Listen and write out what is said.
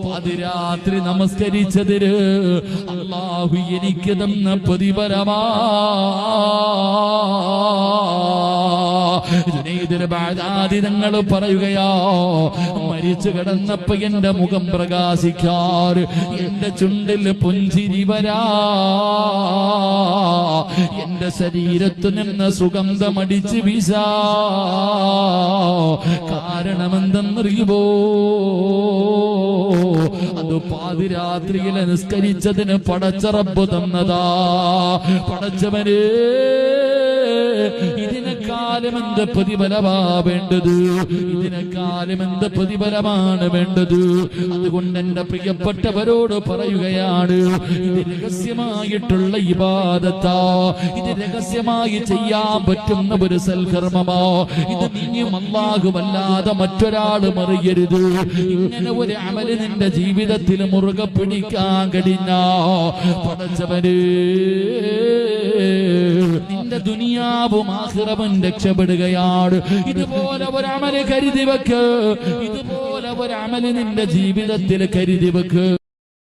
പാതിരാത്രി നമസ്കരിച്ചതിന് അല്ലാഹു എനിക്ക് തന്ന പ്രതിഫലമാ. തങ്ങൾ പറയുകയോ മരിച്ചു കിടന്നപ്പോ എന്റെ മുഖം പ്രകാശിക്കാറ്, എന്റെ ചുണ്ടിൽ പുഞ്ചിരി വരാ, എന്റെ ശരീരത്തു നിന്ന് സുഗന്ധമടിച്ച് വീശാ. കാരണമെന്തെന്നറിയുമോ? അത് പാതിരാത്രിയിൽ നിസ്കരിച്ചതിന് പടച്ച റബ്ബ് തന്നതാ. പടച്ചവന് ഇതിനെക്കാലം എന്ത് പ്രതിഫലമാ വേണ്ടത്? ഇതിനെക്കാലം എന്ത് പ്രതിഫലമാണ് വേണ്ടത്? അതുകൊണ്ട് എന്റെ പ്രിയപ്പെട്ടവരോട് പറയുകയാണ്, ഇത് രഹസ്യമായിട്ടുള്ള ഇബാദത്താ, ഇത് രഹസ്യമായി ചെയ്യാൻ പറ്റുന്ന ഒരു സൽക്കർമ്മമോ. ഇത് നീയും അല്ലാഹുവല്ലാതെ മറ്റൊരാളും അറിയരുത്. ഇങ്ങനെ ഒരു അമല് നിന്റെ ജീവിതത്തിൽ മുറുകെ പിടിക്കാൻ കഴിഞ്ഞാ പടച്ചവന് നിന്റെ ദുനിയാവും ആഖിറവും രക്ഷപ്പെടുകയാണ്. ഇതുപോലെ ഒരു അമല് കരുതി വെക്ക്, ഇതുപോലെ ഒരു അമല് നിന്റെ ജീവിതത്തിൽ കരുതി വെക്ക്.